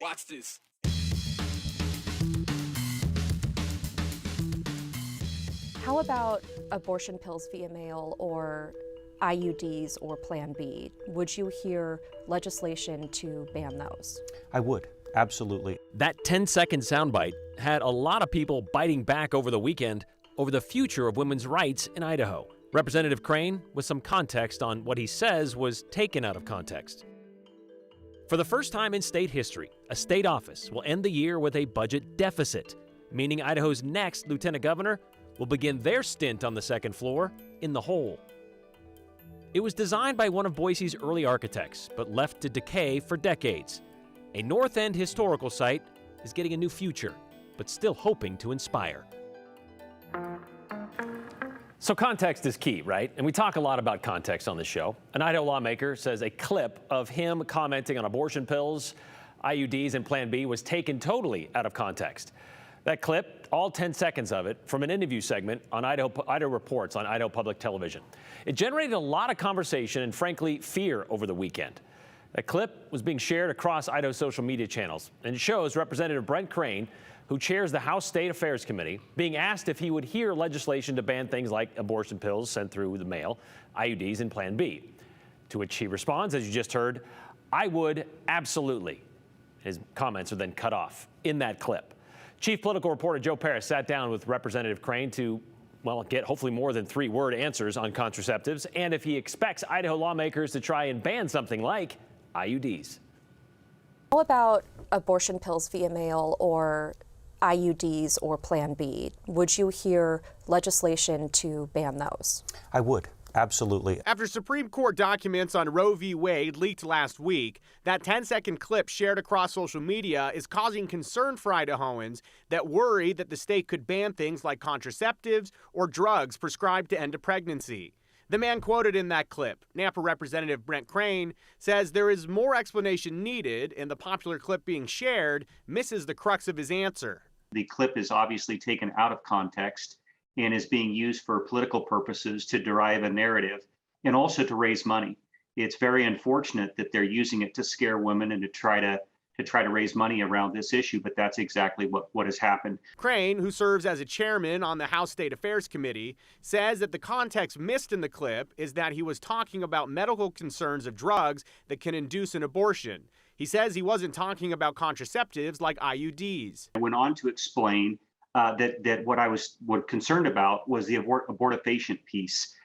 Watch this. How about abortion pills via mail or IUDs or Plan B? Would you hear legislation to ban those? I would, absolutely. That 10-second soundbite had a lot of people biting back over the weekend over the future of women's rights in Idaho. Representative Crane with some context on what he says was taken out of context. For the first time in state history, a state office will end the year with a budget deficit, meaning Idaho's next lieutenant governor will begin their stint on the second floor in the hole. It was designed by one of Boise's early architects, but left to decay for decades. A North End historical site is getting a new future, but still hoping to inspire. So context is key, right? And we talk a lot about context on this show. An Idaho lawmaker says a clip of him commenting on abortion pills, IUDs, and Plan B was taken totally out of context. That clip, all 10 seconds of it, from an interview segment on Idaho Reports on Idaho Public Television. It generated a lot of conversation and, frankly, fear over the weekend. That clip was being shared across Idaho social media channels, and it shows Representative Brent Crane, who chairs the House State Affairs Committee, being asked if he would hear legislation to ban things like abortion pills sent through the mail, IUDs, and Plan B. To which he responds, as you just heard, "I would absolutely." His comments are then cut off in that clip. Chief Political Reporter Joe Paris sat down with Representative Crane to, well, get hopefully more than 3-word answers on contraceptives and if he expects Idaho lawmakers to try and ban something like IUDs. How about abortion pills via mail or IUDs or Plan B? Would you hear legislation to ban those? I would, absolutely. After Supreme Court documents on Roe v. Wade leaked last week, that 10-second clip shared across social media is causing concern for Idahoans that worry that the state could ban things like contraceptives or drugs prescribed to end a pregnancy. The man quoted in that clip, Nampa Representative Brent Crane, says there is more explanation needed, and the popular clip being shared misses the crux of his answer. The clip is obviously taken out of context and is being used for political purposes to derive a narrative and also to raise money. It's very unfortunate that they're using it to scare women and to try to raise money around this issue, but that's exactly what has happened. Crane, who serves as a chairman on the House State Affairs Committee, says that the context missed in the clip is that he was talking about medical concerns of drugs that can induce an abortion. He says he wasn't talking about contraceptives like IUDs. I went on to explain that what I was concerned about was the abortifacient piece,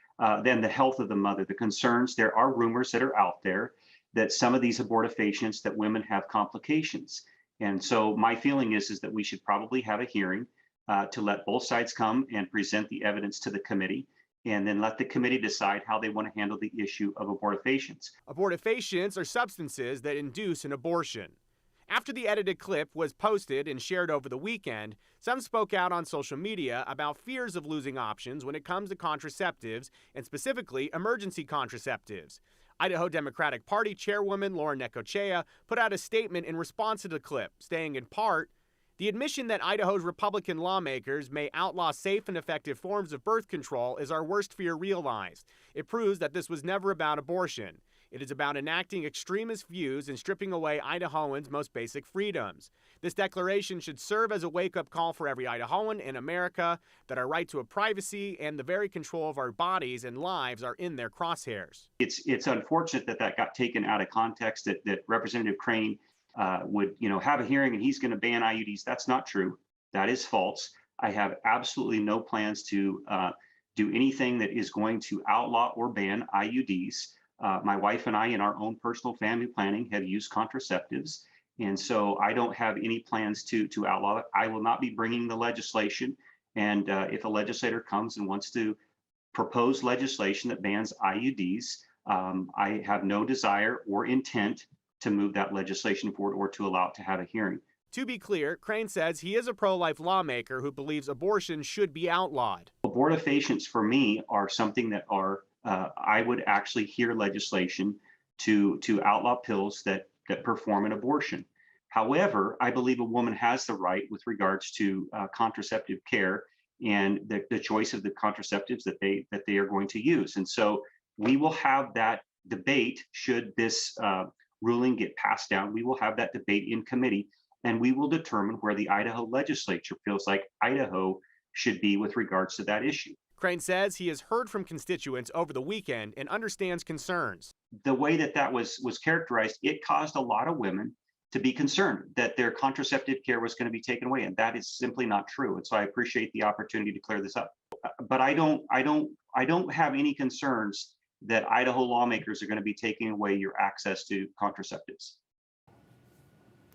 then the health of the mother, the concerns. There are rumors that are out there that some of these abortifacients, that women have complications. And so my feeling is that we should probably have a hearing to let both sides come and present the evidence to the committee, and then let the committee decide how they want to handle the issue of abortifacients. Abortifacients are substances that induce an abortion. After the edited clip was posted and shared over the weekend, some spoke out on social media about fears of losing options when it comes to contraceptives, and specifically emergency contraceptives. Idaho Democratic Party Chairwoman Lauren Necochea put out a statement in response to the clip, saying in part, "The admission that Idaho's Republican lawmakers may outlaw safe and effective forms of birth control is our worst fear realized. It proves that this was never about abortion. It is about enacting extremist views and stripping away Idahoans' most basic freedoms. This declaration should serve as a wake-up call for every Idahoan in America that our right to a privacy and the very control of our bodies and lives are in their crosshairs." It's unfortunate that got taken out of context, that Representative Crane would have a hearing and he's going to ban IUDs. That's not true. That is false. I have absolutely no plans to do anything that is going to outlaw or ban IUDs. My wife and I, in our own personal family planning, have used contraceptives. And so I don't have any plans to outlaw it. I will not be bringing the legislation. And if a legislator comes and wants to propose legislation that bans IUDs, I have no desire or intent to move that legislation forward or to allow it to have a hearing. To be clear, Crane says he is a pro-life lawmaker who believes abortion should be outlawed. Abortifacients for me are something that are I would actually hear legislation to outlaw pills that perform an abortion. However, I believe a woman has the right with regards to contraceptive care and the choice of the contraceptives that they are going to use. And so we will have that debate should this ruling get passed down, we will have that debate in committee, and we will determine where the Idaho legislature feels like Idaho should be with regards to that issue. Crane says he has heard from constituents over the weekend and understands concerns. The way that was characterized, it caused a lot of women to be concerned that their contraceptive care was going to be taken away, and that is simply not true. And so I appreciate the opportunity to clear this up. But I don't have any concerns that Idaho lawmakers are going to be taking away your access to contraceptives.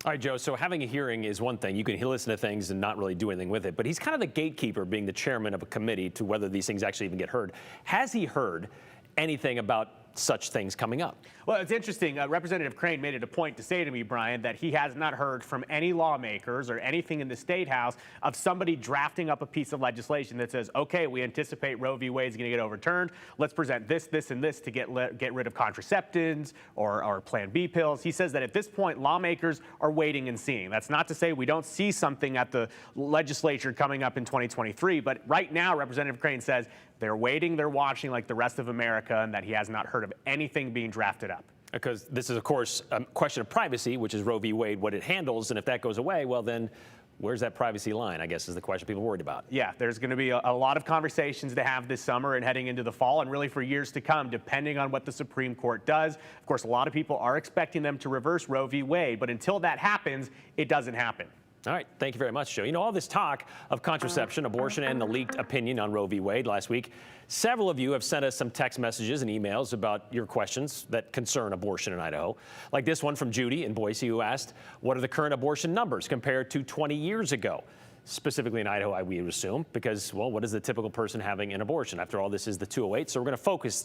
All right, Joe, so having a hearing is one thing. You can listen to things and not really do anything with it. But he's kind of the gatekeeper, being the chairman of a committee, to whether these things actually even get heard. Has he heard anything about such things coming up? Well, it's interesting. Representative Crane made it a point to say to me, Brian, that he has not heard from any lawmakers or anything in the State House of somebody drafting up a piece of legislation that says, okay, we anticipate Roe v. Wade is going to get overturned. Let's present this, this, and this to get rid of contraceptives or Plan B pills. He says that at this point, lawmakers are waiting and seeing. That's not to say we don't see something at the legislature coming up in 2023, but right now, Representative Crane says they're waiting, they're watching like the rest of America, and that he has not heard of anything being drafted up. Because this is, of course, a question of privacy, which is Roe v. Wade, what it handles. And if that goes away, well, then where's that privacy line, I guess, is the question people are worried about. Yeah, there's going to be a lot of conversations to have this summer and heading into the fall, and really for years to come, depending on what the Supreme Court does. Of course, a lot of people are expecting them to reverse Roe v. Wade, but until that happens, it doesn't happen. All right. Thank you very much, Joe. You know, all this talk of contraception, abortion, and the leaked opinion on Roe v. Wade last week, several of you have sent us some text messages and emails about your questions that concern abortion in Idaho. Like this one from Judy in Boise, who asked, what are the current abortion numbers compared to 20 years ago? Specifically in Idaho, I would assume, because, well, what is the typical person having an abortion? After all, this is the 208, so we're going to focus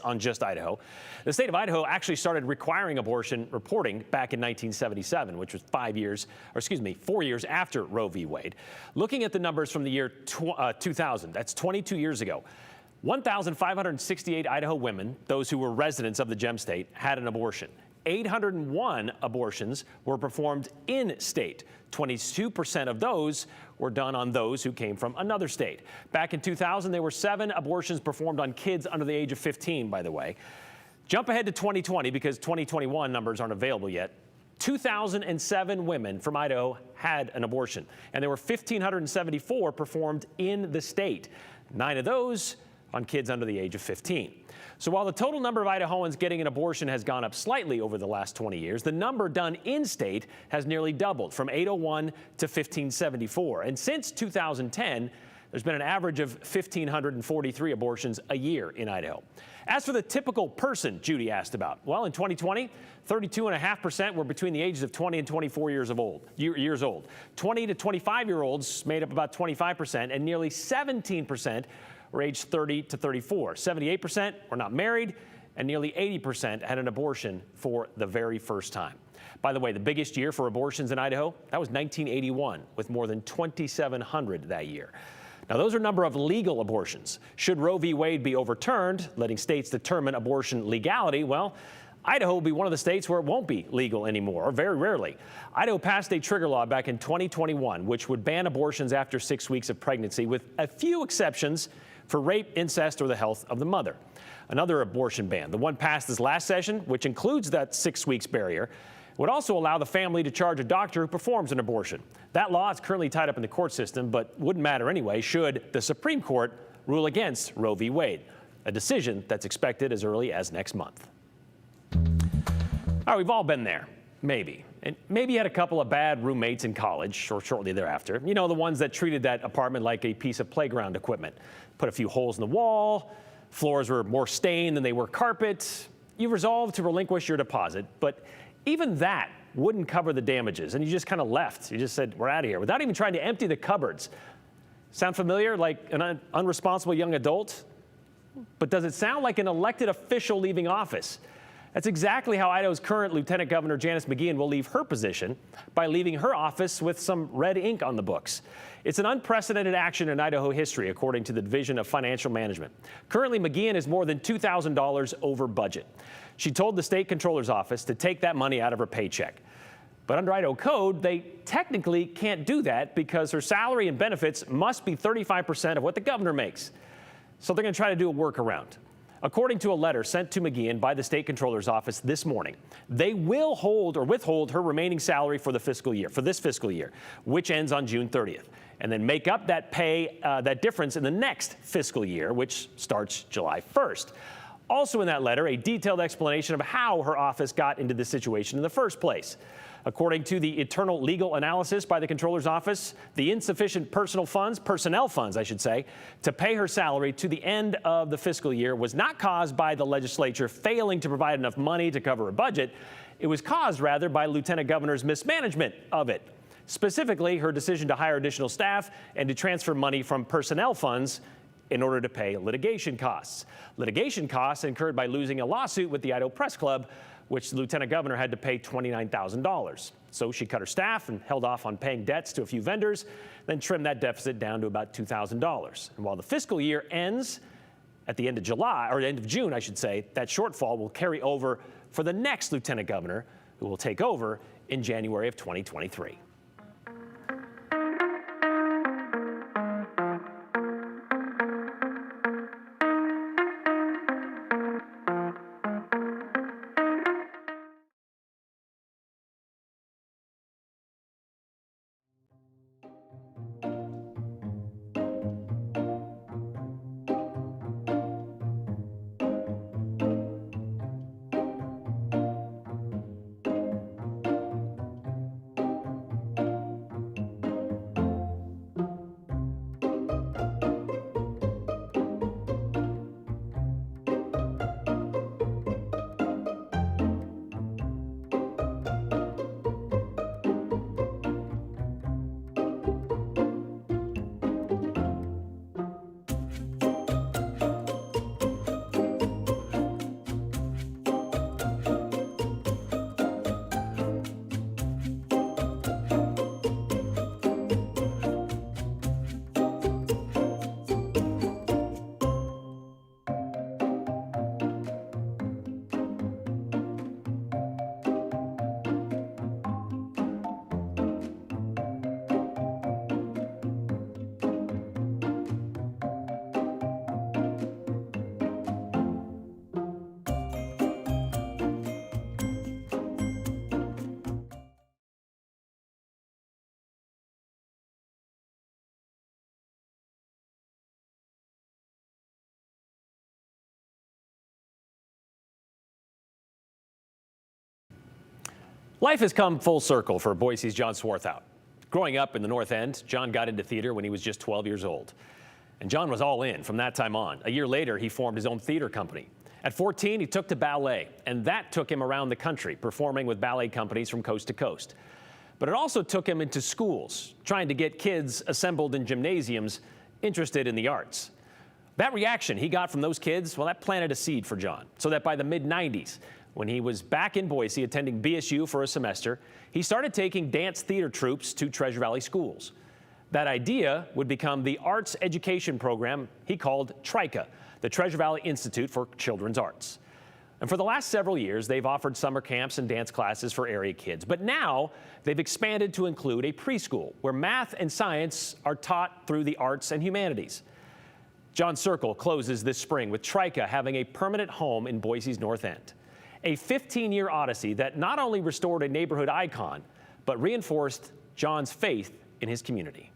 on just Idaho. The state of Idaho actually started requiring abortion reporting back in 1977, which was 4 years after Roe v. Wade. Looking at the numbers from the year 2000, that's 22 years ago, 1,568 Idaho women, those who were residents of the Gem State, had an abortion. 801 abortions were performed in-state. 22% of those were done on those who came from another state. Back in 2000, there were 7 abortions performed on kids under the age of 15, by the way. Jump ahead to 2020, because 2021 numbers aren't available yet. 2,007 women from Idaho had an abortion, and there were 1,574 performed in the state. 9 of those on kids under the age of 15. So while the total number of Idahoans getting an abortion has gone up slightly over the last 20 years, the number done in-state has nearly doubled, from 801 to 1,574. And since 2010, there's been an average of 1,543 abortions a year in Idaho. As for the typical person Judy asked about, well, in 2020, 32.5% were between the ages of 20 and 24 years old. 20 to 25-year-olds made up about 25%, and nearly 17% were aged 30 to 34. 78% were not married, and nearly 80% had an abortion for the very first time. By the way, the biggest year for abortions in Idaho, that was 1981, with more than 2,700 that year. Now, those are a number of legal abortions. Should Roe v. Wade be overturned, letting states determine abortion legality, well, Idaho will be one of the states where it won't be legal anymore, or very rarely. Idaho passed a trigger law back in 2021, which would ban abortions after 6 weeks of pregnancy, with a few exceptions for rape, incest, or the health of the mother. Another abortion ban, the one passed this last session, which includes that 6 weeks barrier, would also allow the family to charge a doctor who performs an abortion. That law is currently tied up in the court system, but wouldn't matter anyway should the Supreme Court rule against Roe v. Wade, a decision that's expected as early as next month. All right, we've all been there, maybe. And maybe you had a couple of bad roommates in college or shortly thereafter. You know, the ones that treated that apartment like a piece of playground equipment. Put a few holes in the wall, floors were more stained than they were carpet. You resolved to relinquish your deposit, but even that wouldn't cover the damages, and you just kind of left. You just said, we're out of here, without even trying to empty the cupboards. Sound familiar, like an unresponsible young adult? But does it sound like an elected official leaving office? That's exactly how Idaho's current Lieutenant Governor Janice McGeachin will leave her position, by leaving her office with some red ink on the books. It's an unprecedented action in Idaho history, according to the Division of Financial Management. Currently, McGeachin is more than $2,000 over budget. She told the state controller's office to take that money out of her paycheck. But under Idaho code, they technically can't do that because her salary and benefits must be 35% of what the governor makes. So they're going to try to do a workaround. According to a letter sent to McGeachin by the state controller's office this morning, they will hold or withhold her remaining salary for this fiscal year, which ends on June 30th, and then make up that that difference in the next fiscal year, which starts July 1st. Also in that letter, a detailed explanation of how her office got into this situation in the first place. According to the internal legal analysis by the controller's office, the insufficient personnel funds, to pay her salary to the end of the fiscal year was not caused by the legislature failing to provide enough money to cover a budget. It was caused, rather, by Lieutenant Governor's mismanagement of it. Specifically, her decision to hire additional staff and to transfer money from personnel funds in order to pay litigation costs. Litigation costs incurred by losing a lawsuit with the Idaho Press Club, which the Lieutenant Governor had to pay $29,000. So she cut her staff and held off on paying debts to a few vendors, then trimmed that deficit down to about $2,000. And while the fiscal year ends at the end of July, or the end of June, I should say, that shortfall will carry over for the next Lieutenant Governor, who will take over in January of 2023. Life has come full circle for Boise's John Swarthout. Growing up in the North End, John got into theater when he was just 12 years old. And John was all in from that time on. A year later, he formed his own theater company. At 14, he took to ballet, and that took him around the country, performing with ballet companies from coast to coast. But it also took him into schools, trying to get kids assembled in gymnasiums interested in the arts. That reaction he got from those kids, well, that planted a seed for John, so that by the mid-90s, when he was back in Boise attending BSU for a semester, he started taking dance theater troupes to Treasure Valley schools. That idea would become the arts education program he called TRICA, the Treasure Valley Institute for Children's Arts. And for the last several years, they've offered summer camps and dance classes for area kids. But now they've expanded to include a preschool where math and science are taught through the arts and humanities. John Circle closes this spring with TRICA having a permanent home in Boise's North End. A 15-year odyssey that not only restored a neighborhood icon, but reinforced John's faith in his community.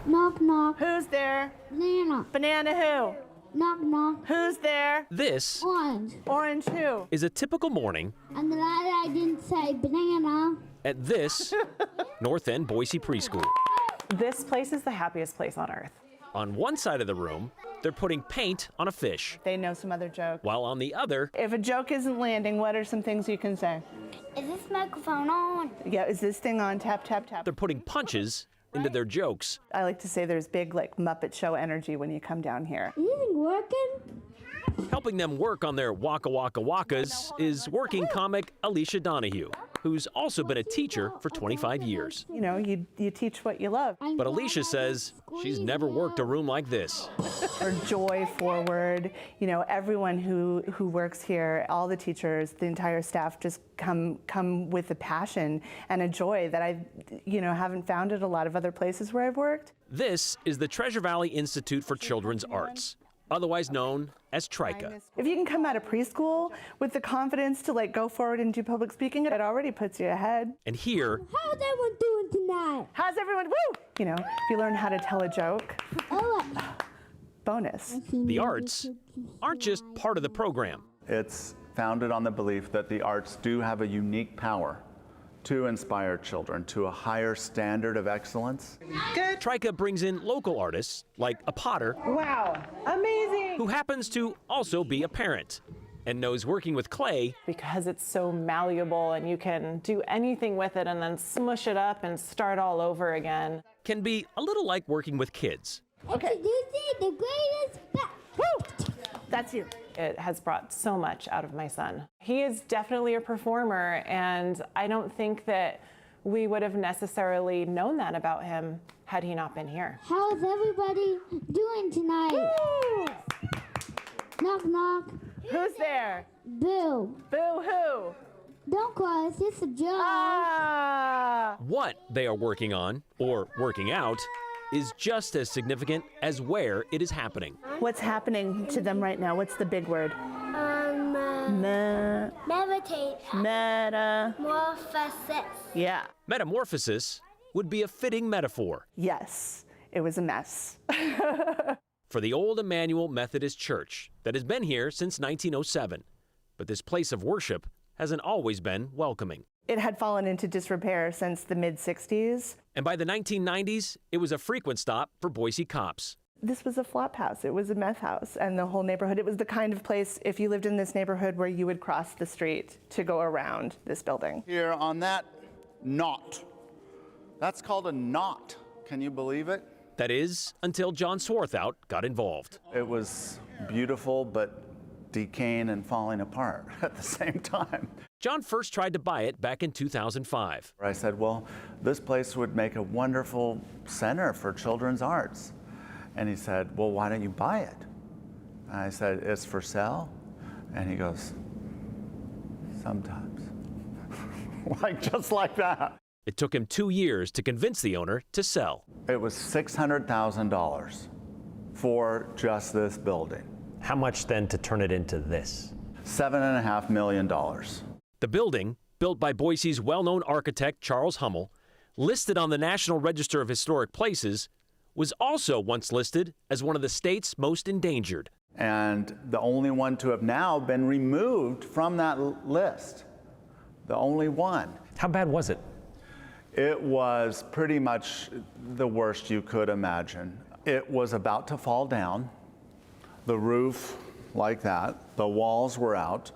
Knock, knock. Who's there? Banana. Banana who? Knock, knock. Who's there? This Orange. Orange who? is a typical morning I'm glad I didn't say banana. at this North End Boise preschool. This place is the happiest place on earth. On one side of the room, they're putting paint on a fish, They know some other joke. while on the other, If a joke isn't landing, what are some things you can say? Is this microphone on? Yeah, is this thing on? Tap, tap, tap. they're putting punches into their jokes. I like to say there's big, like, Muppet Show energy when you come down here. Is anything working? Helping them work on their waka waka wakas is working comic Alicia Donahue, who's also been a teacher for 25 years. You know, you teach what you love. But Alicia says she's never worked a room like this. Or joy forward. You know, everyone who works here, all the teachers, the entire staff just come with a passion and a joy that I, haven't found at a lot of other places where I've worked. This is the Treasure Valley Institute for Children's Arts, otherwise known as TRICA. If you can come out of preschool with the confidence to go forward and do public speaking, it already puts you ahead. And here, How's everyone doing tonight? How's everyone? Woo! If you learn how to tell a joke, Oh, bonus. the arts aren't just part of the program. It's founded on the belief that the arts do have a unique power to inspire children to a higher standard of excellence. TRICA brings in local artists, like a potter, Wow, amazing! who happens to also be a parent and knows working with clay Because it's so malleable and you can do anything with it and then smush it up and start all over again. can be a little like working with kids. introducing the greatest Woo! That's you. It has brought so much out of my son. He is definitely a performer, and I don't think that we would have necessarily known that about him had he not been here. How's everybody doing tonight? Knock, knock. Who's there? Boo. Boo-hoo! Don't cry, it's just a joke. Ah! What they are working on, or working out, is just as significant as where it is happening. What's happening to them right now? What's the big word? Meditate. Metamorphosis. Yeah. Metamorphosis would be a fitting metaphor Yes, it was a mess. for the old Emmanuel Methodist Church that has been here since 1907. But this place of worship hasn't always been welcoming. It had fallen into disrepair since the mid-60s. And by the 1990s, it was a frequent stop for Boise cops. This was a flop house. It was a meth house, and the whole neighborhood. It was the kind of place, if you lived in this neighborhood, where you would cross the street to go around this building. Here on that knot. That's called a knot. Can you believe it? That is, until John Swarthout got involved. It was beautiful, but decaying and falling apart at the same time. John first tried to buy it back in 2005. I said, well, this place would make a wonderful center for children's arts. And he said, well, why don't you buy it? And I said, it's for sale? And he goes, sometimes. Just like that. It took him 2 years to convince the owner to sell. It was $600,000 for just this building. How much then to turn it into this? $7.5 million. The building, built by Boise's well-known architect Charles Hummel, listed on the National Register of Historic Places, was also once listed as one of the state's most endangered. And the only one to have now been removed from that list. The only one. How bad was it? It was pretty much the worst you could imagine. It was about to fall down. The roof, like that. The walls were out.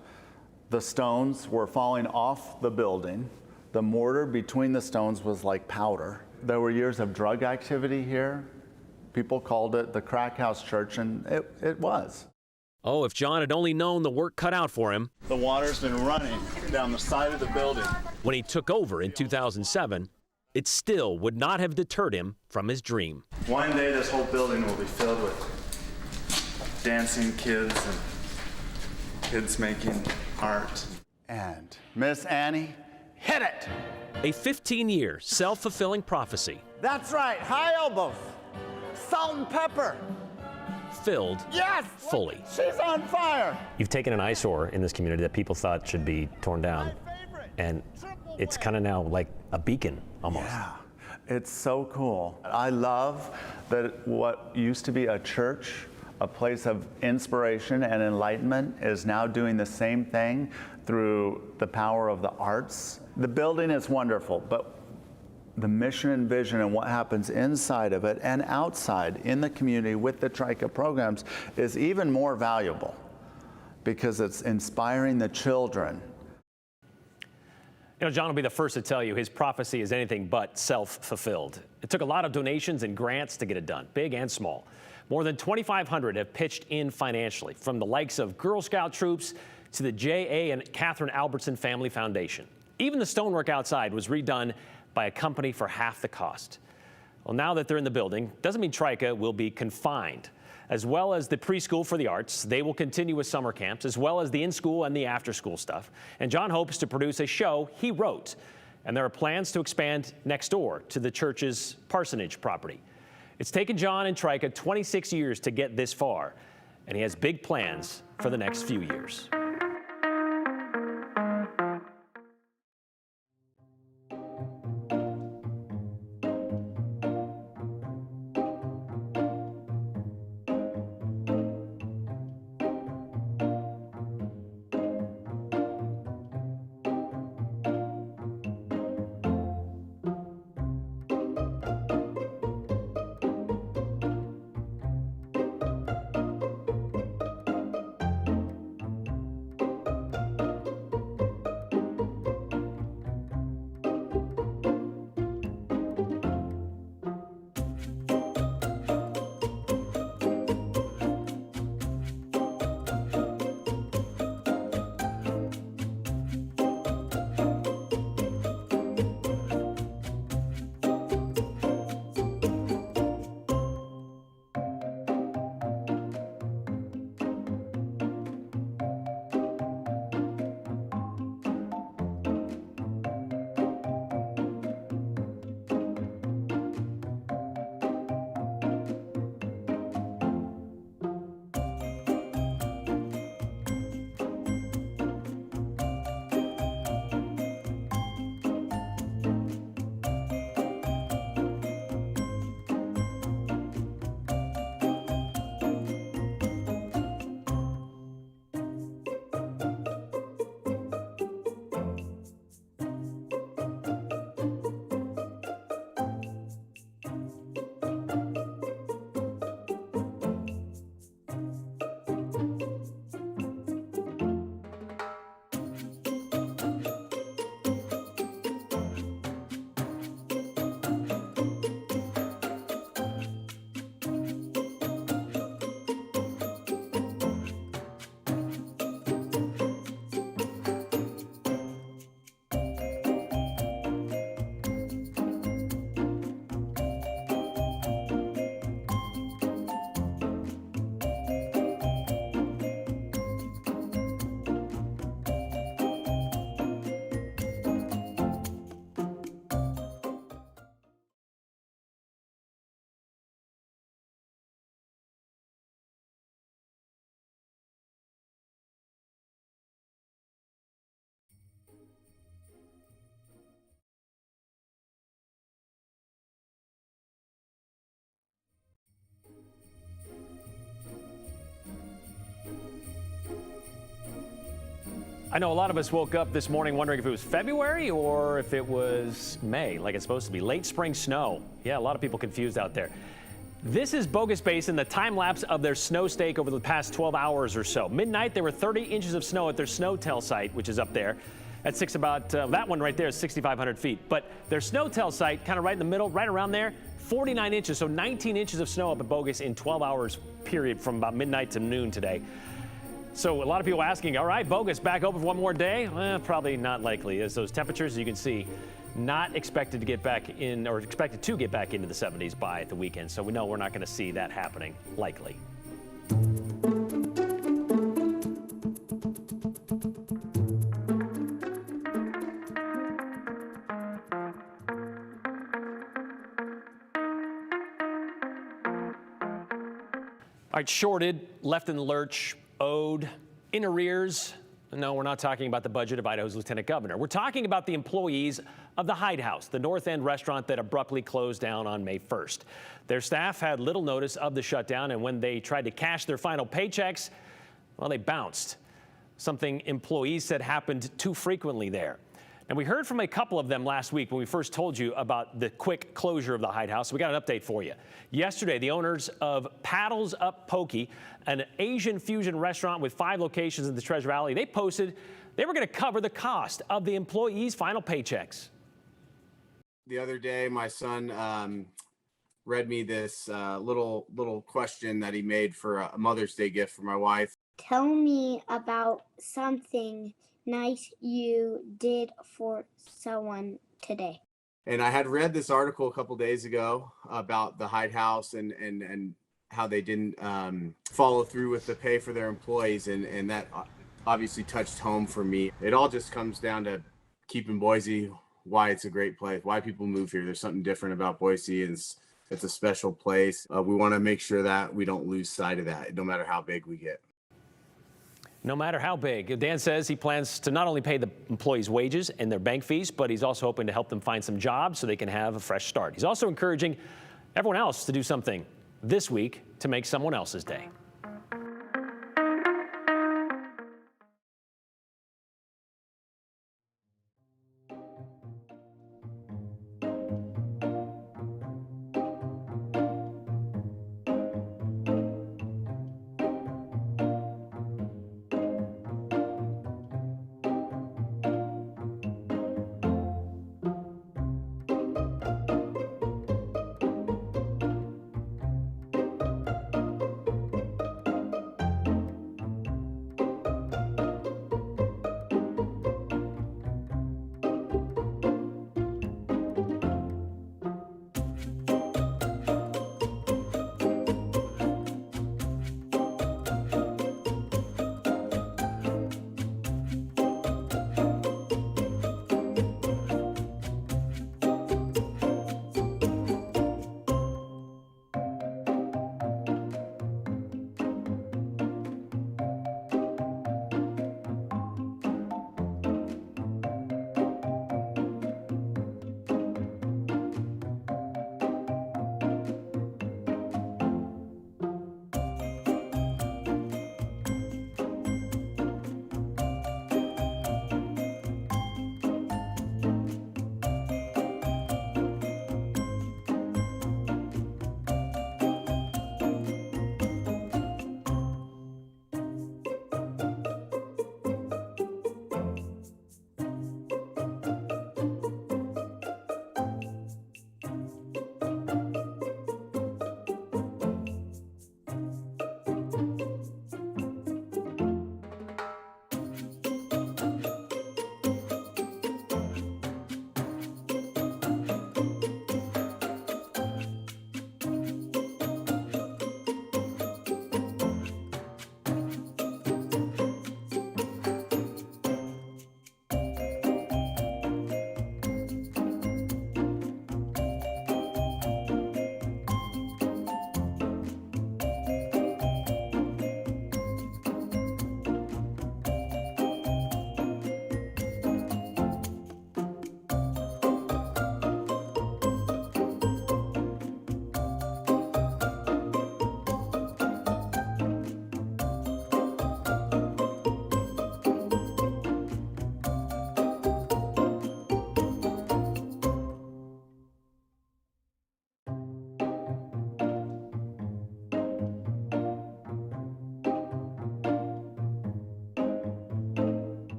The stones were falling off the building. The mortar between the stones was like powder. There were years of drug activity here. People called it the crack house church, and it was. Oh, if John had only known the work cut out for him. The water's been running down the side of the building. When he took over in 2007, it still would not have deterred him from his dream. One day this whole building will be filled with dancing kids and kids making art. And Miss Annie, hit it! A 15-year self-fulfilling prophecy. That's right, high elbows, salt and pepper. Filled fully. She's on fire. You've taken an eyesore in this community that people thought should be torn down, and it's kind of now like a beacon almost. Yeah, it's so cool. I love that what used to be a church, a place of inspiration and enlightenment, is now doing the same thing through the power of the arts. The building is wonderful, but the mission and vision and what happens inside of it and outside in the community with the TRICA programs is even more valuable because it's inspiring the children. You know, John will be the first to tell you his prophecy is anything but self-fulfilled. It took a lot of donations and grants to get it done, big and small. More than 2,500 have pitched in financially, from the likes of Girl Scout troops to the J.A. and Catherine Albertson Family Foundation. Even the stonework outside was redone by a company for half the cost. Well, now that they're in the building, doesn't mean TRICA will be confined. As well as the preschool for the arts, they will continue with summer camps, as well as the in-school and the after-school stuff. And John hopes to produce a show he wrote. And there are plans to expand next door to the church's parsonage property. It's taken John and TRICA 26 years to get this far. and he has big plans for the next few years. I know a lot of us woke up this morning wondering if it was February or if it was May, like it's supposed to be. Late spring snow. Yeah, a lot of people confused out there. This is Bogus Basin, the time lapse of their snow stake over the past 12 hours or so. Midnight, there were 30 inches of snow at their Snowtell site, which is up there. At that one right there is 6,500 feet. But their Snowtell site, kind of right in the middle, right around there, 49 inches, so 19 inches of snow up at Bogus in 12 hours period from about midnight to noon today. So a lot of people asking, all right, Bogus back open for one more day? Probably not likely, as those temperatures, as you can see, not expected to get back in, or expected to get back into the 70s by the weekend. So we know we're not going to see that happening, likely. All right, shorted, left in the lurch, owed, in arrears. No, we're not talking about the budget of Idaho's lieutenant governor. We're talking about the employees of the Hyde House, the North End restaurant that abruptly closed down on May 1st. Their staff had little notice of the shutdown, and when they tried to cash their final paychecks, well, they bounced. Something employees said happened too frequently there. And we heard from a couple of them last week when we first told you about the quick closure of the Hyde House. So we got an update for you. Yesterday, the owners of Paddles Up Pokey, an Asian fusion restaurant with 5 locations in the Treasure Valley, they posted they were going to cover the cost of the employees' final paychecks. The other day, my son read me this little question that he made for a Mother's Day gift for my wife. Tell me about something nice you did for someone today. And I had read this article a couple days ago about the Hyde House and how they didn't follow through with the pay for their employees, and that obviously touched home for me. It all just comes down to keeping Boise, why it's a great place, why people move here. There's something different about Boise, and It's a special place. We want to make sure that we don't lose sight of that, no matter how big we get. No matter how big. Dan says he plans to not only pay the employees' wages and their bank fees, but he's also hoping to help them find some jobs so they can have a fresh start. He's also encouraging everyone else to do something this week to make someone else's day.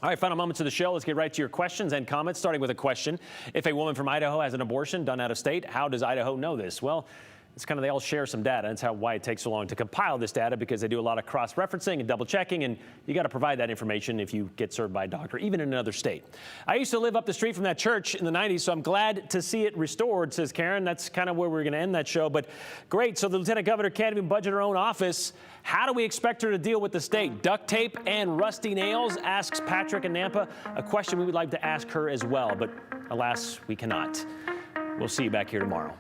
All right, final moments of the show. Let's get right to your questions and comments, starting with a question. If a woman from Idaho has an abortion done out of state, how does Idaho know this? Well, it's kind of, they all share some data. That's why it takes so long to compile this data, because they do a lot of cross-referencing and double-checking, and you got to provide that information if you get served by a doctor, even in another state. I used to live up the street from that church in the 90s, so I'm glad to see it restored, says Karen. That's kind of where we're going to end that show, but great. So the Lieutenant Governor can't even budget her own office. How do we expect her to deal with the state? Duct tape and rusty nails, asks Patrick in Nampa. A question we would like to ask her as well, but alas, we cannot. We'll see you back here tomorrow.